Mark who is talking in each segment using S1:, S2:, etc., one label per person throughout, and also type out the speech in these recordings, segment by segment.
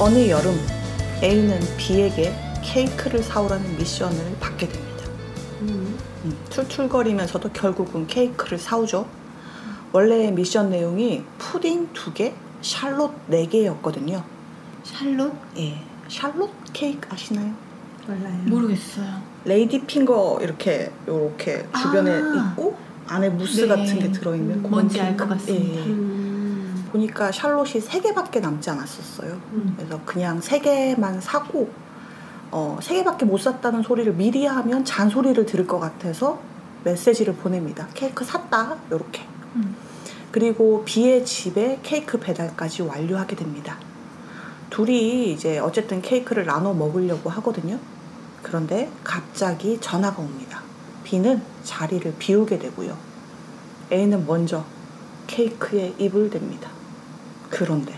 S1: 어느 여름 A는 B에게 케이크를 사오라는 미션을 받게 됩니다. 툴툴거리면서도 결국은 케이크를 사오죠. 원래 미션 내용이 푸딩 2개, 샬롯 4개였거든요.
S2: 샬롯?
S1: 예, 샬롯 케이크 아시나요?
S3: 몰라요.
S2: 모르겠어요.
S1: 레이디 핑거 이렇게 주변에 있고 안에 무스
S2: 네.
S1: 같은 게 들어있는 그런
S2: 뭔지
S1: 케이크.
S2: 알 것 같습니다.
S1: 예. 보니까 샬롯이 3개밖에 남지 않았었어요. 그래서 그냥 3개만 사고 3개밖에 못 샀다는 소리를 미리 하면 잔소리를 들을 것 같아서 메시지를 보냅니다. 케이크 샀다 이렇게. 그리고 B의 집에 케이크 배달까지 완료하게 됩니다. 둘이 이제 어쨌든 케이크를 나눠 먹으려고 하거든요. 그런데 갑자기 전화가 옵니다. B는 자리를 비우게 되고요. A는 먼저 케이크에 입을 댑니다. 그런데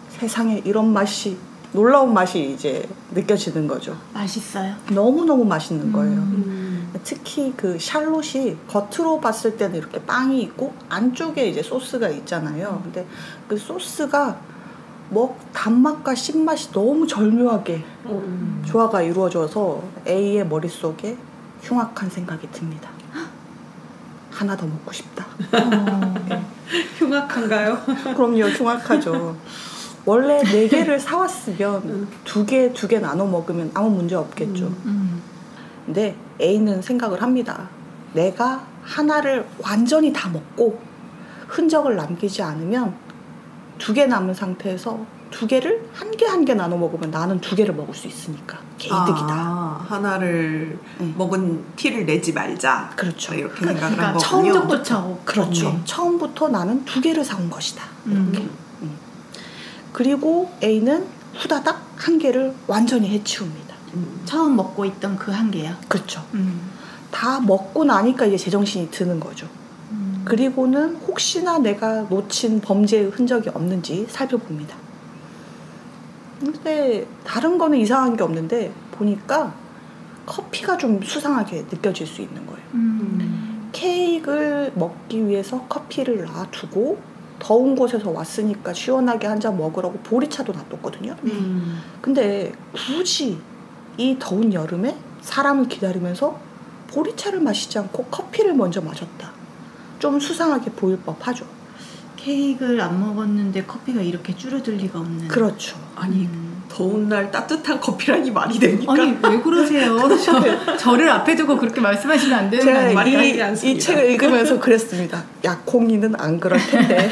S1: 세상에 이런 맛이, 놀라운 맛이 이제 느껴지는 거죠.
S2: 맛있어요?
S1: 너무너무 맛있는 거예요. 특히 그 샬롯이 겉으로 봤을 때는 이렇게 빵이 있고 안쪽에 이제 소스가 있잖아요. 근데 그 소스가 단맛과 신맛이 너무 절묘하게 조화가 이루어져서 A의 머릿속에 흉악한 생각이 듭니다. 하나 더 먹고 싶다. 네.
S3: 흉악한가요?
S1: 그럼요, 흉악하죠. 원래 4개를 사왔으면 2개 나눠 먹으면 아무 문제 없겠죠. 근데 A는 생각을 합니다. 내가 하나를 완전히 다 먹고 흔적을 남기지 않으면 2개 남은 상태에서 2개를 한 개 나눠 먹으면 나는 2개를 먹을 수 있으니까 이득이다.
S3: 하나를 먹은 티를 내지 말자.
S1: 그렇죠.
S3: 이렇게 생각을 한 거군요.
S2: 처음부터
S1: 그렇죠.
S2: 네.
S1: 처음부터 나는 2개를 사온 것이다. 이렇게. 그리고 A는 후다닥 1개를 완전히 해치웁니다.
S2: 처음 먹고 있던 그 1개요?
S1: 그렇죠. 다 먹고 나니까 이제 제정신이 드는 거죠. 그리고는 혹시나 내가 놓친 범죄의 흔적이 없는지 살펴봅니다. 근데 다른 거는 이상한 게 없는데 보니까 커피가 좀 수상하게 느껴질 수 있는 거예요. 케이크를 먹기 위해서 커피를 놔두고 더운 곳에서 왔으니까 시원하게 한 잔 먹으라고 보리차도 놔뒀거든요. 근데 굳이 이 더운 여름에 사람을 기다리면서 보리차를 마시지 않고 커피를 먼저 마셨다. 좀 수상하게 보일 법하죠.
S2: 케이크를 안 먹었는데 커피가 이렇게 줄어들 리가 없는.
S1: 그렇죠.
S3: 아니 더운 날 따뜻한 커피라니 말이 됩니까?
S2: 아니 왜 그러세요? 저를 앞에 두고 그렇게 말씀하시면 안 되는 거 아니에요?
S3: 말이
S1: 이 책을 읽으면서 그랬습니다. 약콩이는 안 그럴 텐데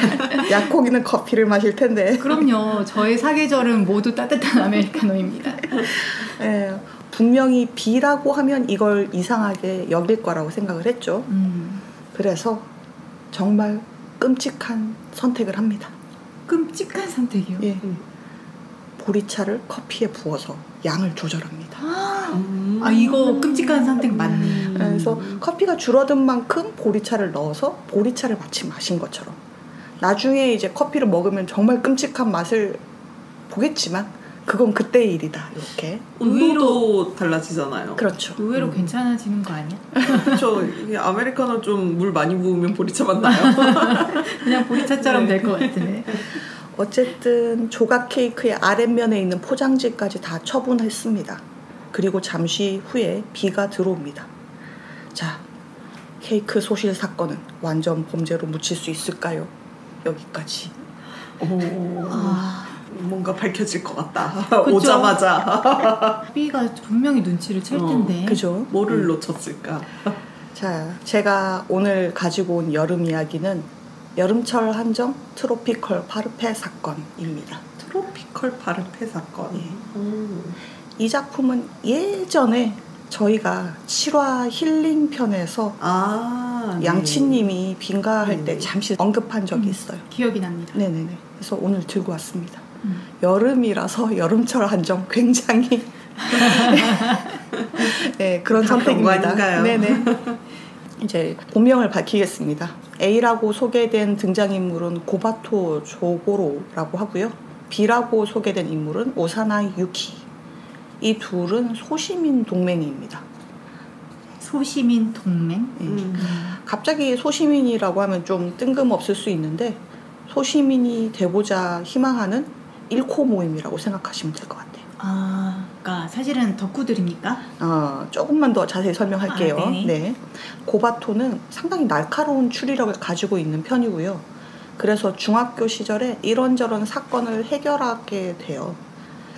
S1: 약콩이는 커피를 마실 텐데.
S2: 그럼요. 저의 사계절은 모두 따뜻한 아메리카노입니다.
S1: 예, 분명히 B라고 하면 이걸 이상하게 여길 거라고 생각을 했죠. 그래서 정말 끔찍한 선택을 합니다.
S2: 끔찍한 선택이요?
S1: 예. 보리차를 커피에 부어서 양을 조절합니다.
S2: 이거 끔찍한 선택 맞네.
S1: 그래서 커피가 줄어든 만큼 보리차를 넣어서 보리차를 마치 마신 것처럼 나중에 이제 커피를 먹으면 정말 끔찍한 맛을 보겠지만 그건 그때의 일이다. 이렇게
S3: 온도도 달라지잖아요.
S1: 그렇죠.
S2: 의외로 괜찮아지는 거 아니야?
S3: 그렇죠. 이게 아메리카노 좀 물 많이 부으면 보리차 맛 나요.
S2: 그냥 보리차처럼 될 것 같으네.
S1: 어쨌든 조각 케이크의 아랫면에 있는 포장지까지 다 처분했습니다. 그리고 잠시 후에 B가 들어옵니다. 자, 케이크 소실 사건은 완전 범죄로 묻힐 수 있을까요? 여기까지.
S3: 뭔가 밝혀질 것 같다.
S2: 그쵸?
S3: 오자마자
S2: B가 분명히 눈치를 챌 텐데.
S1: 그죠?
S3: 뭐를 놓쳤을까?
S1: 자, 제가 오늘 가지고 온 여름 이야기는 여름철 한정 트로피컬 파르페 사건입니다.
S3: 트로피컬 파르페 사건.
S1: 이 작품은 예전에 저희가 7화 힐링 편에서
S3: 네.
S1: 양치님이 빙가할 때 잠시 언급한 적이 있어요.
S2: 기억이 납니다.
S1: 네네네. 그래서 오늘 들고 왔습니다. 여름이라서 여름철 한정 굉장히 네, 그런 선택입니다.
S3: 아닌가요?
S1: 네네. 이제 본명을 밝히겠습니다. A라고 소개된 등장인물은 고바토 조고로라고 하고요. B라고 소개된 인물은 오사나이 유키. 이 둘은 소시민 동맹입니다.
S2: 소시민 동맹?
S1: 갑자기 소시민이라고 하면 좀 뜬금없을 수 있는데 소시민이 되고자 희망하는 1코 모임이라고 생각하시면 될 것 같아요.
S2: 그러니까 사실은 덕후들입니까?
S1: 조금만 더 자세히 설명할게요.
S2: 네.
S1: 고바토는 상당히 날카로운 추리력을 가지고 있는 편이고요. 그래서 중학교 시절에 이런저런 사건을 해결하게 돼요.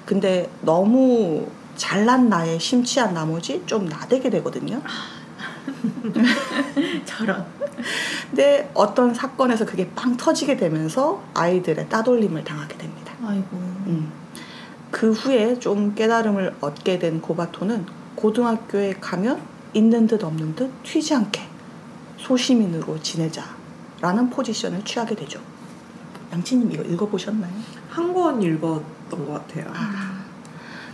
S1: 근데 너무 잘난 나에 심취한 나머지 좀 나대게 되거든요.
S2: 저런.
S1: 근데 어떤 사건에서 그게 빵 터지게 되면서 아이들의 따돌림을 당하게 됩니다.
S2: 아이고.
S1: 그 후에 좀 깨달음을 얻게 된 고바토는 고등학교에 가면 있는 듯 없는 듯 튀지 않게 소시민으로 지내자라는 포지션을 취하게 되죠. 양치님 이거 읽어보셨나요?
S3: 한 권 읽었던 것 같아요.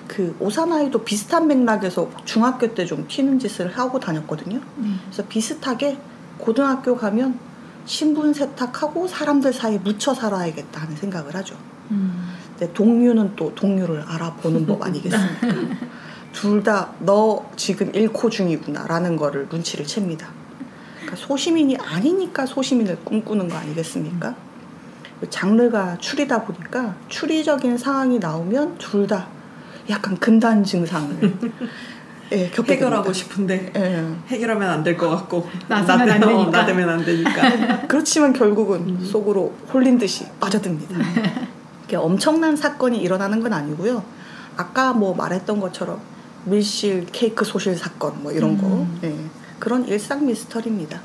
S1: 그 오사나이도 비슷한 맥락에서 중학교 때 좀 튀는 짓을 하고 다녔거든요. 그래서 비슷하게 고등학교 가면 신분 세탁하고 사람들 사이에 묻혀 살아야겠다 하는 생각을 하죠. 근데 동료는 또 동료를 알아보는 법 아니겠습니까? 둘 다 너 지금 1코 중이구나 라는 거를 눈치를 챕니다. 그러니까 소시민이 아니니까 소시민을 꿈꾸는 거 아니겠습니까? 장르가 추리다 보니까 추리적인 상황이 나오면 둘 다 약간 금단 증상을 겪게
S3: 해결하고
S1: 됩니다.
S3: 싶은데 해결하면 안 될 것 같고
S2: 나대면
S3: 안 되니까.
S1: 그렇지만 결국은 속으로 홀린 듯이 빠져듭니다. 이게 엄청난 사건이 일어나는 건 아니고요. 아까 뭐 말했던 것처럼 밀실 케이크 소실 사건 뭐 이런 거 그런 일상 미스터리입니다.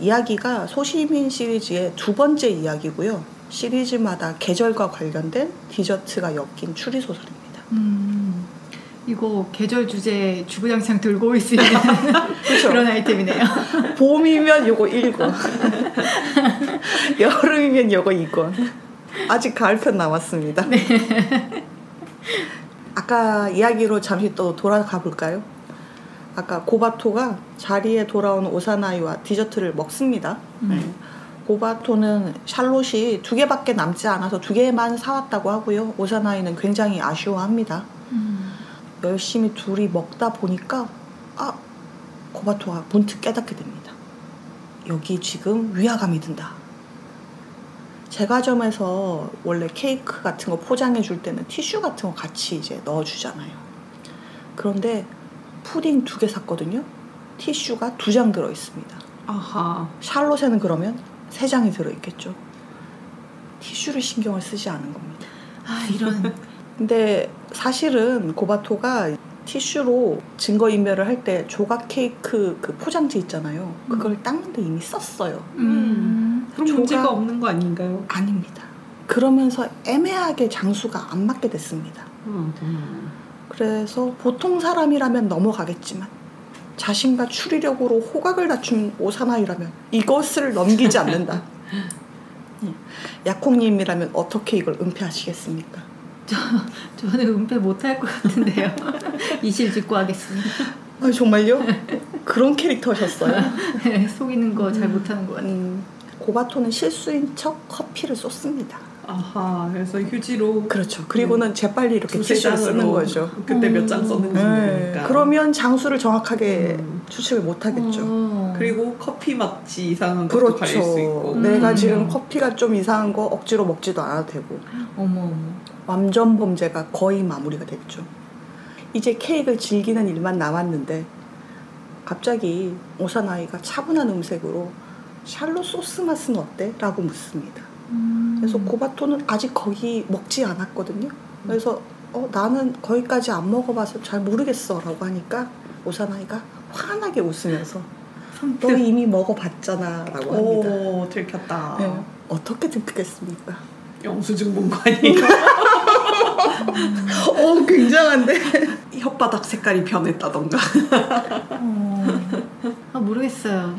S1: 이야기가 소시민 시리즈의 두 번째 이야기고요. 시리즈마다 계절과 관련된 디저트가 엮인 추리 소설입니다.
S2: 이거 계절 주제 주구장창 들고 올 수 있는 그런 아이템이네요.
S1: 봄이면 요거 1권, 여름이면 요거 2권. 아직 가을편 남았습니다.
S2: 네.
S1: 아까 이야기로 잠시 또 돌아가 볼까요? 아까 고바토가 자리에 돌아온 오사나이와 디저트를 먹습니다. 고바토는 샬롯이 2개밖에 남지 않아서 2개만 사왔다고 하고요. 오사나이는 굉장히 아쉬워합니다. 열심히 둘이 먹다 보니까 고바토가 문득 깨닫게 됩니다. 여기 지금 위화감이 든다. 제과점에서 원래 케이크 같은 거 포장해 줄 때는 티슈 같은 거 같이 이제 넣어주잖아요. 그런데 푸딩 2개 샀거든요. 티슈가 2장 들어있습니다.
S3: 아하.
S1: 샬롯에는 그러면 3장이 들어있겠죠. 티슈를 신경을 쓰지 않은 겁니다.
S2: 이런.
S1: 근데 사실은 고바토가 티슈로 증거인멸을 할 때 조각 케이크 그 포장지 있잖아요. 그걸 닦는데 이미 썼어요.
S3: 그럼 문제가 없는 거 아닌가요?
S1: 아닙니다. 그러면서 애매하게 장수가 안 맞게 됐습니다. 그래서 보통 사람이라면 넘어가겠지만 자신과 추리력으로 호각을 갖춘 오사나이라면 이것을 넘기지 않는다. 약콩님이라면 어떻게 이걸 은폐하시겠습니까?
S2: 저는 은폐 못할 것 같은데요. 이실 짓고 하겠습니다.
S1: 정말요? 그런 캐릭터셨어요?
S2: 네, 속이는 거 잘 못하는 것 같아요.
S1: 고바토는 실수인 척 커피를 쏟습니다.
S3: 아하, 그래서 휴지로.
S1: 그렇죠. 그리고는 재빨리 이렇게 티슈를 쓰는 거죠.
S3: 그때 몇 장 썼는지 모르니까.
S1: 그러면 장수를 정확하게 추측을 못하겠죠.
S3: 그리고 커피 맛이 이상한 것도 가릴 수 있고.
S1: 내가 지금 커피가 좀 이상한 거 억지로 먹지도 않아도 되고.
S2: 어머.
S1: 완전 범죄가 거의 마무리가 됐죠. 이제 케이크를 즐기는 일만 남았는데 갑자기 오사나이가 차분한 음색으로 샬롯 소스 맛은 어때? 라고 묻습니다. 그래서 고바토는 아직 거기 먹지 않았거든요. 그래서 나는 거기까지 안 먹어봐서 잘 모르겠어 라고 하니까 오사나이가 환하게 웃으면서 너 이미 먹어봤잖아 라고 합니다.
S3: 오, 들켰다.
S1: 네. 어떻게 들켰겠습니까?
S3: 영수증 본 거 아닌가?
S1: 굉장한데?
S3: 혓바닥 색깔이 변했다던가.
S2: 모르겠어요.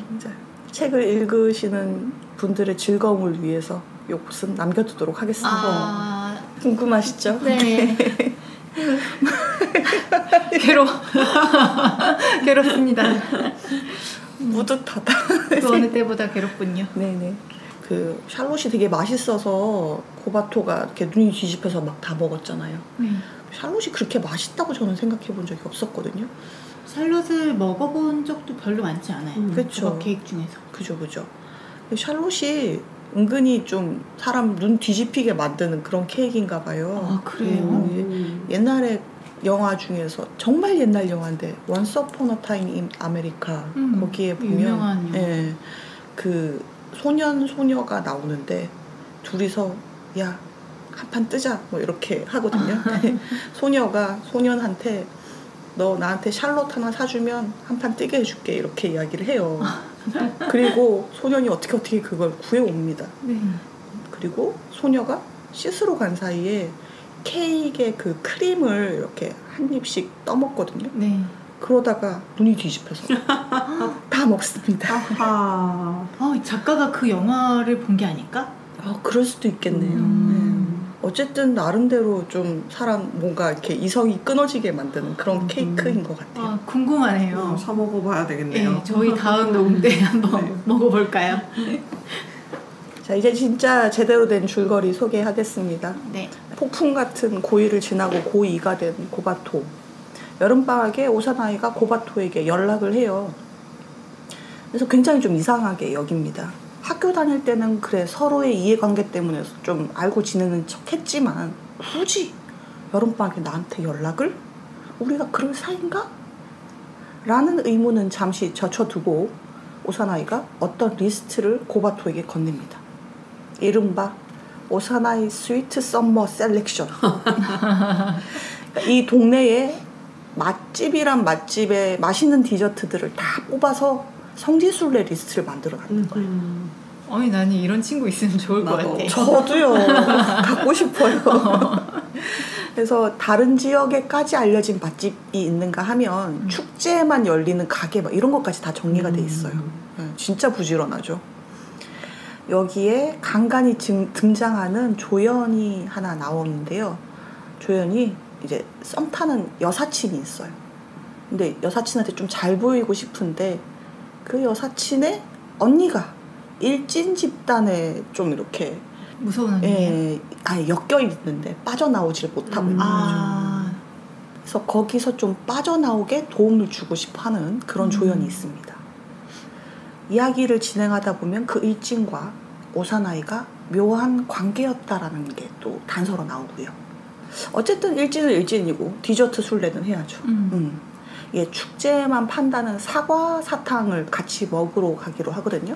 S1: 책을 읽으시는 분들의 즐거움을 위해서 요것은 남겨두도록 하겠습니다. 궁금하시죠?
S2: 네. 괴롭습니다.
S1: 뿌듯하다.
S2: 그 어느 때보다 괴롭군요.
S1: 네네. 그 샬롯이 되게 맛있어서 고바토가 이렇게 눈이 뒤집혀서 막 다 먹었잖아요. 샬롯이 그렇게 맛있다고 저는 생각해 본 적이 없었거든요.
S2: 샬롯을 먹어본 적도 별로 많지 않아요.
S1: 그렇죠.
S2: 케이크 중에서.
S1: 그죠. 샬롯이 은근히 좀 사람 눈 뒤집히게 만드는 그런 케이크인가 봐요.
S2: 아, 그래요?
S1: 옛날에 영화 중에서 정말 옛날 영화인데 Once Upon a Time in America 거기에 보면
S2: 유명한 영화.
S1: 예, 그 소년 소녀가 나오는데 둘이서 야 한판 뜨자 뭐 이렇게 하거든요. 소녀가 소년한테 너 나한테 샬롯 하나 사주면 한판 뜨게 해줄게 이렇게 이야기를 해요. 그리고 소년이 어떻게 그걸 구해옵니다.
S2: 네.
S1: 그리고 소녀가 씻으러 간 사이에 케이크의 그 크림을 이렇게 한 입씩 떠먹거든요.
S2: 네.
S1: 그러다가 눈이 뒤집혀서 다 먹습니다.
S2: 작가가 그 영화를 본 게 아닐까?
S1: 그럴 수도 있겠네요. 어쨌든 나름대로 좀 사람 뭔가 이렇게 이성이 끊어지게 만드는 그런 케이크인 것 같아요.
S2: 궁금하네요.
S3: 사 먹어봐야 되겠네요.
S2: 네, 저희 다음 녹음 때 한번
S3: 네.
S2: 먹어볼까요?
S1: 자, 이제 진짜 제대로 된 줄거리 소개하겠습니다.
S2: 네.
S1: 폭풍 같은 고1을 지나고 고2가 된 고바토. 여름방학에 오사나이가 고바토에게 연락을 해요. 그래서 굉장히 좀 이상하게 여깁니다. 학교 다닐 때는 그래 서로의 이해관계 때문에 좀 알고 지내는 척 했지만 굳이 여름방학에 나한테 연락을? 우리가 그럴 사이인가? 라는 의문은 잠시 젖혀두고 오사나이가 어떤 리스트를 고바토에게 건넵니다. 이른바 오사나이 스위트 썸머 셀렉션. 이 동네에 맛집이란 맛집에 맛있는 디저트들을 다 뽑아서 성지순례 리스트를 만들어놨는 거예요.
S2: 나는 이런 친구 있으면 좋을 것 같아.
S1: 저도요. 갖고 싶어요. 그래서 다른 지역에까지 알려진 맛집이 있는가 하면 축제에만 열리는 가게 막 이런 것까지 다 정리가 돼 있어요. 진짜 부지런하죠. 여기에 간간히 등장하는 조연이 하나 나오는데요. 조연이 이제 썸 타는 여사친이 있어요. 근데 여사친한테 좀 잘 보이고 싶은데 그 여사친의 언니가 일진 집단에 좀 이렇게
S2: 무서운 언니예요?
S1: 엮여 있는데 빠져나오질 못하고 있는 거죠. 그래서 거기서 좀 빠져나오게 도움을 주고 싶어하는 그런 조연이 있습니다. 이야기를 진행하다 보면 그 일진과 오사나이가 묘한 관계였다라는 게 또 단서로 나오고요. 어쨌든 일진은 일진이고 디저트 순례는 해야죠. 예, 축제에만 판다는 사과 사탕을 같이 먹으러 가기로 하거든요.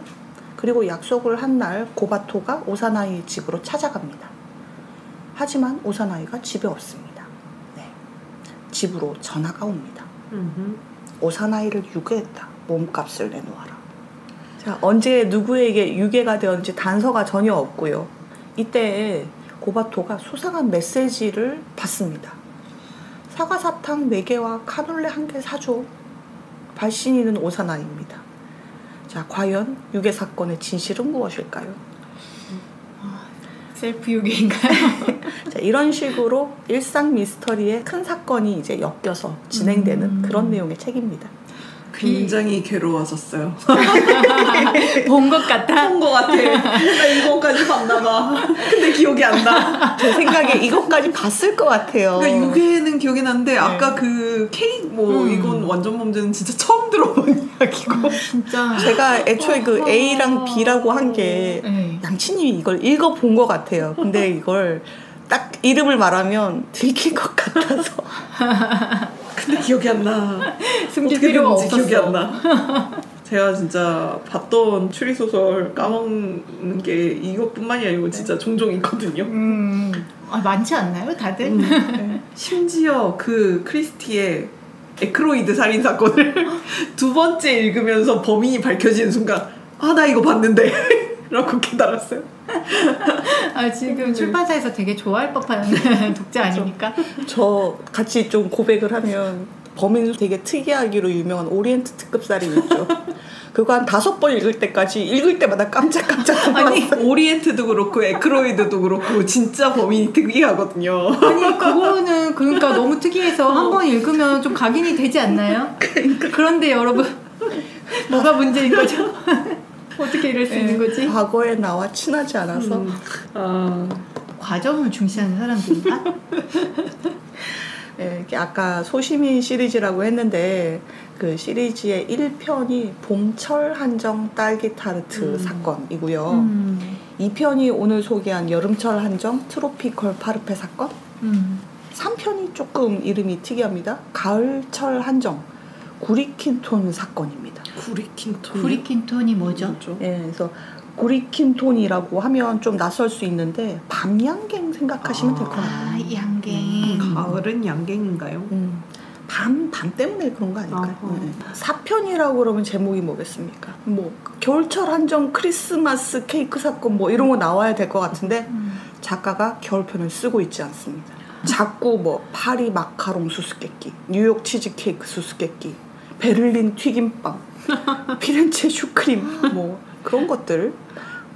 S1: 그리고 약속을 한 날 고바토가 오사나이 집으로 찾아갑니다. 하지만 오사나이가 집에 없습니다. 네. 집으로 전화가 옵니다. 오사나이를 유괴했다. 몸값을 내놓아라. 자, 언제 누구에게 유괴가 되었는지 단서가 전혀 없고요. 이때 고바토가 수상한 메시지를 받습니다. 사과사탕 4개와 카놀레 1개 사줘. 발신인은 오사나이입니다. 자, 과연 유괴 사건의 진실은 무엇일까요?
S2: 셀프 유괴인가요?
S1: 자, 이런 식으로 일상 미스터리의 큰 사건이 이제 엮여서 진행되는 그런 내용의 책입니다.
S3: 굉장히 괴로워졌어요.
S2: 본 것 같아?
S3: 본 것 같아. 나 이거까지 봤나봐. 근데 기억이 안 나.
S1: 제 생각에 이것까지 봤을 것 같아요.
S3: 그러니까 유괴는 기억이 나는데 아까 그 케이크 이건 완전 범죄는 진짜 처음 들어본 이야기고.
S2: 진짜.
S1: 제가 애초에 그 A랑 B라고 한 게 양치님이 이걸 읽어본 것 같아요. 근데 이걸 딱 이름을 말하면 들킬 것 같아서.
S3: 근데 기억이 안 나.
S2: 숨길 필요가 없었어.
S3: 기억이 안 나. 제가 진짜 봤던 추리소설 까먹는 게 이것뿐만이 아니고 진짜 종종 있거든요.
S2: 많지 않나요, 다들?
S3: 심지어 그 크리스티의 에크로이드 살인사건을 2번째 읽으면서 범인이 밝혀지는 순간 나 이거 봤는데 라고 깨달았어요.
S2: 지금 출판사에서 되게 좋아할 법한 독자 아닙니까?
S1: 저 같이 좀 고백을 하면 범인 되게 특이하기로 유명한 오리엔트 특급 살인 있죠. 그거 한 5번 읽을 때까지 읽을 때마다 깜짝깜짝 놀랐어요.
S3: 오리엔트도 그렇고 에크로이드도 그렇고 진짜 범인이 특이하거든요.
S2: 아니 그거는 그러니까 너무 특이해서 한 번 읽으면 좀 각인이 되지 않나요? 그런데 여러분 뭐가 문제인 거죠? 어떻게 이럴 수 있는 거지?
S1: 과거에 나와 친하지 않아서
S2: 과정을 중시하는 사람들인가?
S1: 네, 아까 소시민 시리즈라고 했는데 그 시리즈의 1편이 봄철 한정 딸기 타르트 사건이고요. 2편이 오늘 소개한 여름철 한정 트로피컬 파르페 사건. 3편이 조금 이름이 특이합니다. 가을철 한정 구리킨톤 사건입니다.
S2: 구리킨톤이 뭐죠?
S1: 예, 그래서 구리킨톤이라고 하면 좀 낯설 수 있는데 밤양갱 생각하시면 될 것 같아요.
S2: 양갱.
S3: 가을은 양갱인가요?
S1: 밤 때문에 그런 거 아닐까요? 네. 4편이라고 그러면 제목이 뭐겠습니까? 뭐 겨울철 한정 크리스마스 케이크 사건 뭐 이런 거 나와야 될 것 같은데 작가가 겨울편을 쓰고 있지 않습니다. 자꾸 뭐 파리 마카롱 수수께끼, 뉴욕 치즈케이크 수수께끼, 베를린 튀김빵, 피렌체 슈크림 뭐 그런 것들,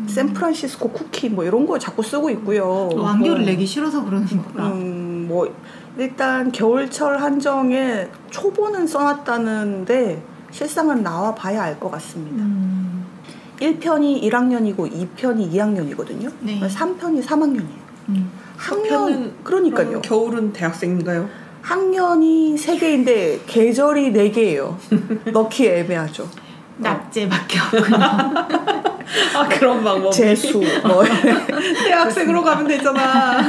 S1: 샌프란시스코 쿠키 뭐 이런 거 자꾸 쓰고 있고요.
S2: 완결을 내기 싫어서 그러는 건가?
S1: 뭐 일단 겨울철 한정에 초보는 써놨다는데 실상은 나와 봐야 알 것 같습니다. 1편이 1학년이고 2편이 2학년이거든요.
S2: 네.
S1: 3편이 3학년이에요. 학년,
S3: 그럼
S1: 그러니까요.
S3: 겨울은 대학생인가요?
S1: 학년이 3개인데 계절이 4개예요. 넣기 애매하죠.
S2: 낙제밖에 없구나.
S3: 그런 방법.
S1: 재수 뭐
S3: 대학생으로 가면 되잖아.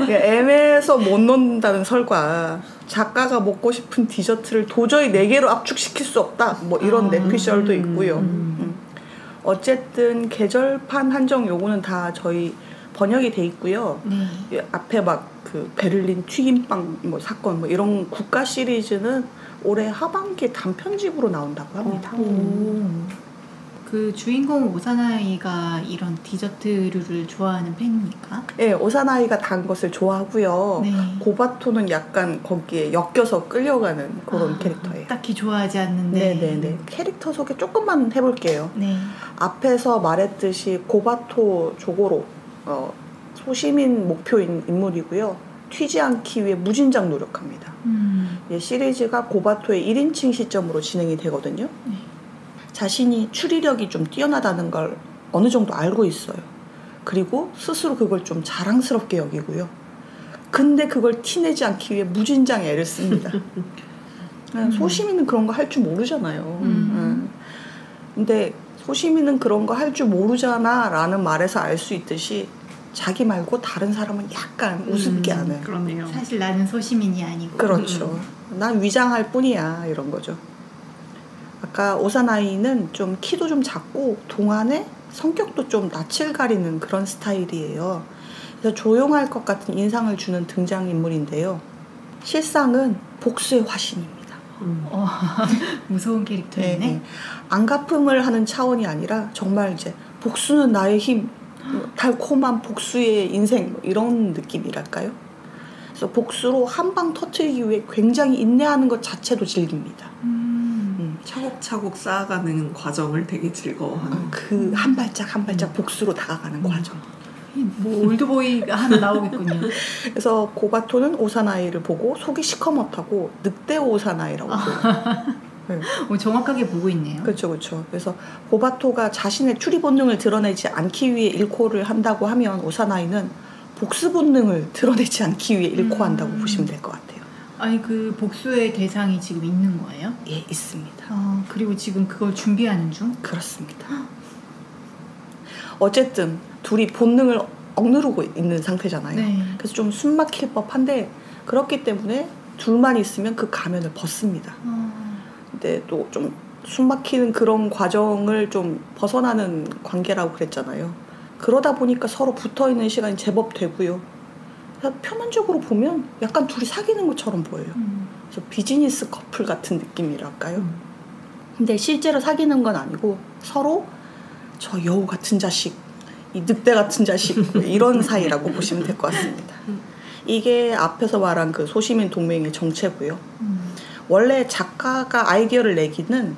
S1: 애매해서 못 넣는다는 설과 작가가 먹고 싶은 디저트를 도저히 4개로 압축시킬 수 없다 뭐 이런 내피셜도 있고요. 어쨌든 계절판 한정 요거는 다 저희 번역이 돼 있고요.
S2: 네.
S1: 앞에 막 그 베를린 튀김빵 뭐 사건 뭐 이런 국가 시리즈는 올해 하반기에 단편집으로 나온다고 합니다.
S2: 그 주인공 오사나이가 이런 디저트류를 좋아하는 팬입니까?
S1: 네, 오사나이가 단 것을 좋아하고요.
S2: 네.
S1: 고바토는 약간 거기에 엮여서 끌려가는 그런 캐릭터예요.
S2: 딱히 좋아하지 않는데.
S1: 네네네. 캐릭터 소개 조금만 해볼게요.
S2: 네.
S1: 앞에서 말했듯이 고바토 조고로 소시민 목표인 인물이고요. 튀지 않기 위해 무진장 노력합니다. 시리즈가 고바토의 1인칭 시점으로 진행이 되거든요.
S2: 네.
S1: 자신이 추리력이 좀 뛰어나다는 걸 어느 정도 알고 있어요. 그리고 스스로 그걸 좀 자랑스럽게 여기고요. 근데 그걸 티내지 않기 위해 무진장 애를 씁니다. 소시민은 그런 거 할 줄 모르잖아요. 근데 소시민은 그런 거 할 줄 모르잖아 라는 말에서 알 수 있듯이 자기 말고 다른 사람은 약간 우습게 하는.
S3: 그러네요.
S2: 사실 나는 소시민이 아니고.
S1: 그렇죠. 난 위장할 뿐이야 이런 거죠. 아까 오사나이는 좀 키도 좀 작고 동안에 성격도 좀 낯을 가리는 그런 스타일이에요. 그래서 조용할 것 같은 인상을 주는 등장인물인데요. 실상은 복수의 화신입니다.
S2: 무서운 캐릭터였네.
S1: 네. 안갚음을 하는 차원이 아니라 정말 이제 복수는 나의 힘, 달콤한 복수의 인생 뭐 이런 느낌이랄까요? 그래서 복수로 한 방 터뜨리기 위해 굉장히 인내하는 것 자체도 즐깁니다.
S3: 차곡차곡 쌓아가는 과정을 되게 즐거워하는.
S1: 그 한 발짝 한 발짝 복수로 다가가는 과정.
S2: 뭐 올드보이가 하나 나오겠군요.
S1: 그래서 고바토는 오사나이를 보고 속이 시커멓다고 늑대 오사나이라고 불러요. 네.
S2: 정확하게 보고 있네요.
S1: 그렇죠, 그렇죠. 그래서 고바토가 자신의 추리 본능을 드러내지 않기 위해 일코를 한다고 하면 오사나이는 복수 본능을 드러내지 않기 위해 일코한다고 보시면 될 것 같아요.
S2: 아니 그 복수의 대상이 지금 있는 거예요?
S1: 예, 있습니다.
S2: 그리고 지금 그걸 준비하는 중?
S1: 그렇습니다. 어쨌든 둘이 본능을 억누르고 있는 상태잖아요.
S2: 네.
S1: 그래서 좀 숨막힐 법한데 그렇기 때문에 둘만 있으면 그 가면을 벗습니다. 근데 또 좀 숨막히는 그런 과정을 좀 벗어나는 관계라고 그랬잖아요. 그러다 보니까 서로 붙어있는 시간이 제법 되고요. 표면적으로 보면 약간 둘이 사귀는 것처럼 보여요. 그래서 비즈니스 커플 같은 느낌이랄까요. 근데 실제로 사귀는 건 아니고 서로 저 여우 같은 자식, 이 늑대 같은 자식 이런 사이라고 보시면 될 것 같습니다. 이게 앞에서 말한 그 소시민 동맹의 정체고요. 원래 작가가 아이디어를 내기는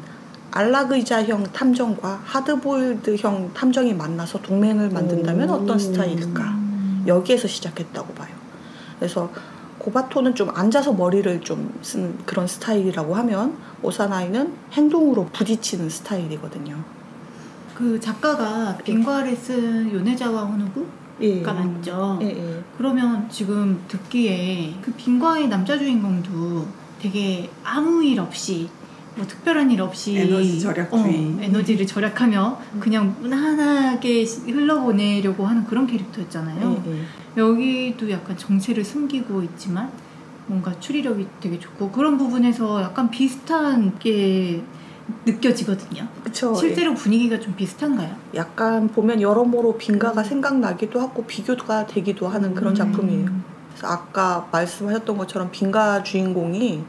S1: 알라그이자형 탐정과 하드보일드형 탐정이 만나서 동맹을 만든다면 어떤 스타일일까? 여기에서 시작했다고 봐요. 그래서 고바토는 좀 앉아서 머리를 좀 쓰는 그런 스타일이라고 하면 오사나이는 행동으로 부딪히는 스타일이거든요.
S2: 그 작가가 빙과를 쓴 요네자와 호노부가 맞죠?
S1: 예.
S2: 그러면 지금 듣기에 그 빙과의 남자 주인공도 되게 아무 일 없이 뭐 특별한 일 없이
S3: 에너지 절약주의.
S2: 에너지를 절약하며 그냥 무난하게 흘러보내려고 하는 그런 캐릭터였잖아요. 여기도 약간 정체를 숨기고 있지만 뭔가 추리력이 되게 좋고 그런 부분에서 약간 비슷한 게 느껴지거든요.
S1: 그쵸.
S2: 실제로 분위기가 좀 비슷한가요?
S1: 약간 보면 여러모로 빈가가 생각나기도 하고 비교가 되기도 하는 그런 작품이에요. 그래서 아까 말씀하셨던 것처럼 빈가 주인공이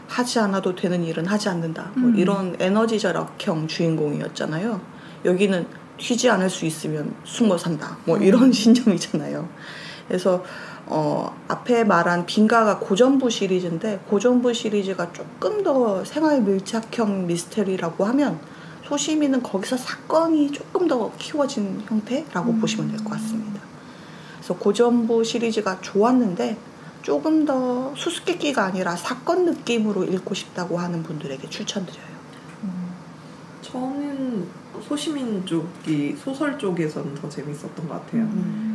S1: 하지 않아도 되는 일은 하지 않는다. 뭐 이런 에너지 절약형 주인공이었잖아요. 여기는 튀지 않을 수 있으면 숨어 산다. 뭐 이런 신념이잖아요. 그래서 앞에 말한 빈가가 고전부 시리즈인데 고전부 시리즈가 조금 더 생활 밀착형 미스테리라고 하면 소시민은 거기서 사건이 조금 더 키워진 형태라고 보시면 될 것 같습니다. 그래서 고전부 시리즈가 좋았는데 조금 더 수수께끼가 아니라 사건 느낌으로 읽고 싶다고 하는 분들에게 추천드려요.
S3: 저는 소시민 쪽이 소설 쪽에서는 더 재밌었던 것 같아요.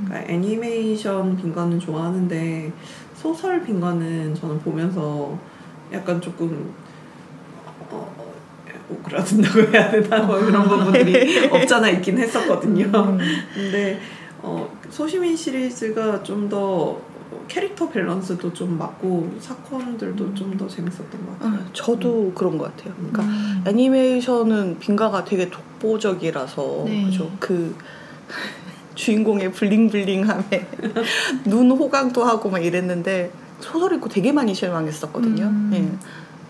S3: 그러니까 애니메이션 빈가는 좋아하는데 소설 빈가는 저는 보면서 약간 조금 오그라든다고 해야 되나 뭐 그런 부분들이 없잖아 있긴 했었거든요. 근데 소시민 시리즈가 좀 더 캐릭터 밸런스도 좀 맞고 사건들도 좀 더 재밌었던 것 같아요.
S1: 저도 그런 것 같아요. 그러니까 애니메이션은 빈가가 되게 독보적이라서
S2: 네.
S1: 그죠? 그 주인공의 블링블링함에 눈 호강도 하고 막 이랬는데 소설 읽고 되게 많이 실망했었거든요. 예.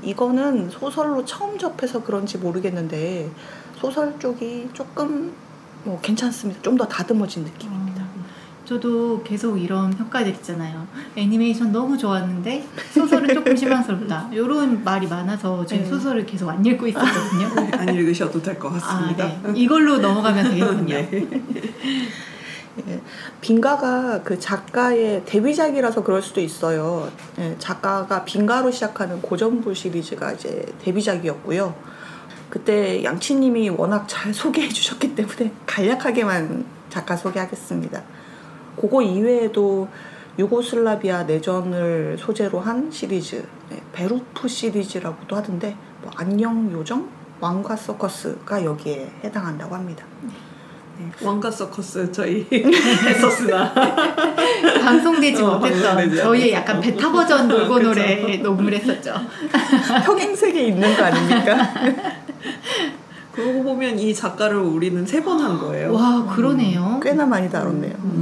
S1: 이거는 소설로 처음 접해서 그런지 모르겠는데 소설 쪽이 조금 뭐 괜찮습니다. 좀 더 다듬어진 느낌입니다.
S2: 저도 계속 이런 평가들 있잖아요. 애니메이션 너무 좋았는데 소설은 조금 실망스럽다. 이런 말이 많아서 제가 소설을 계속 안 읽고 있었거든요.
S3: 안 읽으셔도 될 것 같습니다.
S2: 네. 이걸로 넘어가면 되겠군요.
S3: 네.
S1: 예, 빈가가 그 작가의 데뷔작이라서 그럴 수도 있어요. 예, 작가가 빈가로 시작하는 고전부 시리즈가 이제 데뷔작이었고요. 그때 양치님이 워낙 잘 소개해 주셨기 때문에 간략하게만 작가 소개하겠습니다. 그거 이외에도 유고슬라비아 내전을 소재로 한 시리즈, 베루프 시리즈라고도 하던데 뭐 안녕 요정, 왕과 서커스가 여기에 해당한다고 합니다.
S3: 왕가 서커스 저희 했었으나
S2: 방송되지 못했던 저희의 약간 베타 버전 놀고 노래 녹음을 했었죠.
S1: 평행세계에 있는 거 아닙니까?
S3: 그러고 보면 이 작가를 우리는 3번 한 거예요.
S2: 와, 그러네요.
S1: 꽤나 많이 다뤘네요.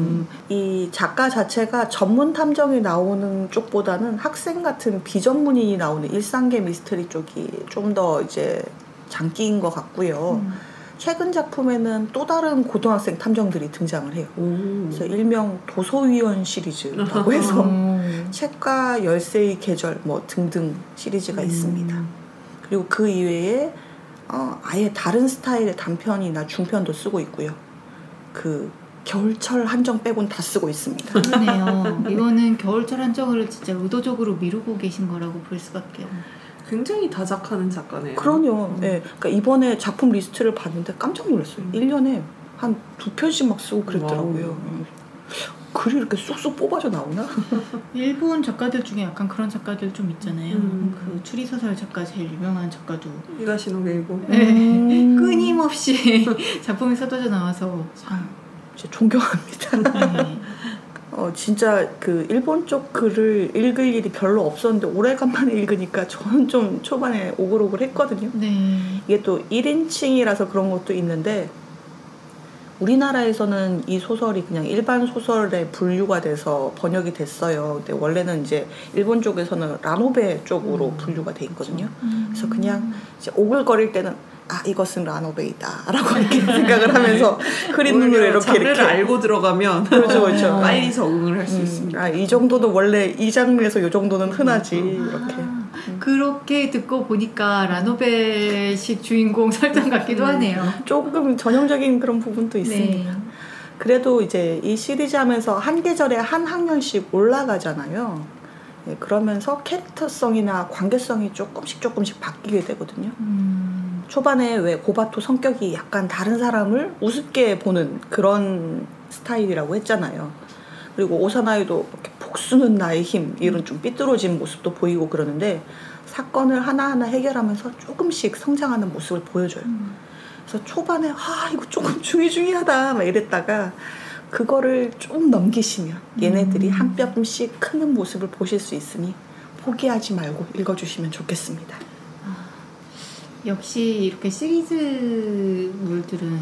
S1: 이 작가 자체가 전문 탐정이 나오는 쪽보다는 학생 같은 비전문인이 나오는 일상계 미스터리 쪽이 좀 더 이제 장기인 것 같고요. 최근 작품에는 또 다른 고등학생 탐정들이 등장을 해요. 그래서 일명 도서위원 시리즈라고 해서 책과 열쇠의 계절 뭐 등등 시리즈가 있습니다. 그리고 그 이외에 아예 다른 스타일의 단편이나 중편도 쓰고 있고요. 그 겨울철 한정 빼곤 다 쓰고 있습니다.
S2: 그러네요. 이거는 겨울철 한정을 진짜 의도적으로 미루고 계신 거라고 볼 수밖에 없네요.
S3: 굉장히 다작하는 작가네요.
S1: 그럼요. 네. 그러니까 이번에 작품 리스트를 봤는데 깜짝 놀랐어요. 1년에 한 2편씩 막 쓰고 그랬더라고요. 글이 이렇게 쑥쑥 뽑아져 나오나?
S2: 일본 작가들 중에 약간 그런 작가들 좀 있잖아요. 그 추리소설 작가 제일 유명한 작가도
S3: 히가시노 게이고.
S2: 네. 끊임없이 작품이 쏟아져 나와서
S1: 진짜 존경합니다.
S2: 네.
S1: 진짜 그 일본 쪽 글을 읽을 일이 별로 없었는데 오래간만에 읽으니까 저는 좀 초반에 오글오글 했거든요.
S2: 네.
S1: 이게 또 1인칭이라서 그런 것도 있는데 우리나라에서는 이 소설이 그냥 일반 소설에 분류가 돼서 번역이 됐어요. 근데 원래는 이제 일본 쪽에서는 라노베 쪽으로 분류가 돼 있거든요. 그래서 그냥 이제 오글거릴 때는 이것은 라노베이다 라고 이렇게 생각을 하면서 흐린 눈으로 이렇게
S3: 장르를 알고 들어가면
S1: 그렇죠.
S3: 빨리 적응을 할 수 있습니다.
S1: 이 정도는 원래 이 장르에서 이 정도는 흔하지 이렇게.
S2: 그렇게 듣고 보니까 라노베식 주인공 설정 같기도 하네요.
S1: 조금 전형적인 그런 부분도 있습니다.
S2: 네.
S1: 그래도 이제 이 시리즈 하면서 한 계절에 한 학년씩 올라가잖아요. 네, 그러면서 캐릭터성이나 관계성이 조금씩 바뀌게 되거든요. 초반에 왜 고바토 성격이 약간 다른 사람을 우습게 보는 그런 스타일이라고 했잖아요. 그리고 오사나이도 이렇게 복수는 나의 힘 이런 좀 삐뚤어진 모습도 보이고 그러는데 사건을 하나하나 해결하면서 조금씩 성장하는 모습을 보여줘요. 그래서 초반에 이거 조금 중이중이하다 막 이랬다가 그거를 좀 넘기시면 얘네들이 한 뼘씩 크는 모습을 보실 수 있으니 포기하지 말고 읽어주시면 좋겠습니다.
S2: 역시 이렇게 시리즈물들은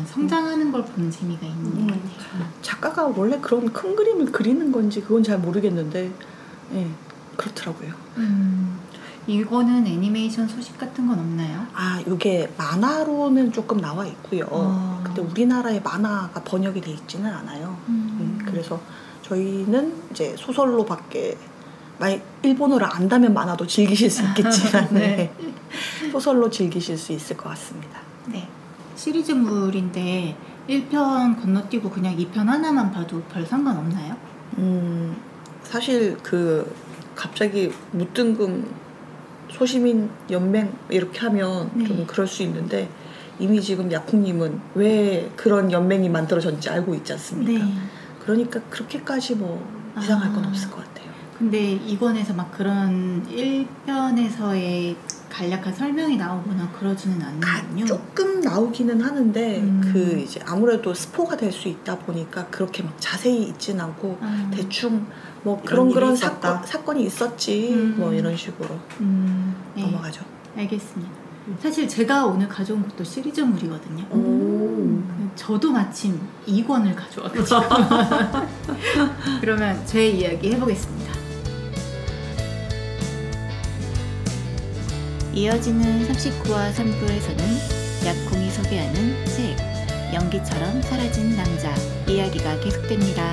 S2: 성장하는 걸 보는 재미가 있는 것 같아요.
S1: 작가가 원래 그런 큰 그림을 그리는 건지 그건 잘 모르겠는데 그렇더라고요.
S2: 이거는 애니메이션 소식 같은 건 없나요?
S1: 이게 만화로는 조금 나와 있고요. 근데 우리나라에 만화가 번역이 돼 있지는 않아요. 그래서 저희는 이제 소설로밖에 만약 일본어를 안다면 만화도 즐기실 수 있겠지만
S2: 네.
S1: 소설로 즐기실 수 있을 것 같습니다.
S2: 네. 시리즈물인데 1편 건너뛰고 그냥 2편 하나만 봐도 별 상관없나요?
S1: 사실 갑자기 무등금 소시민 연맹 이렇게 하면 좀 그럴 수 있는데 이미 지금 야쿠님은 왜 그런 연맹이 만들어졌는지 알고 있지 않습니까?
S2: 네.
S1: 그러니까 그렇게까지 이상할 건 없을 것 같아요. 근데
S2: 이권에서 막 그런 1편에서의 간략한 설명이 나오거나 그러지는 않는군요.
S1: 조금 나오기는 하는데 이제 아무래도 스포가 될 수 있다 보니까 그렇게 막 자세히 있진 않고 대충 그런 사건이 있었지 이런 식으로 넘어가죠.
S2: 알겠습니다. 사실 제가 오늘 가져온 것도 시리즈물이거든요. 저도 마침 2권을 가져와가지고 그러면 제 이야기 해보겠습니다. 이어지는 39화 3부에서는 약콩이 소개하는 책 연기처럼 사라진 남자 이야기가 계속됩니다.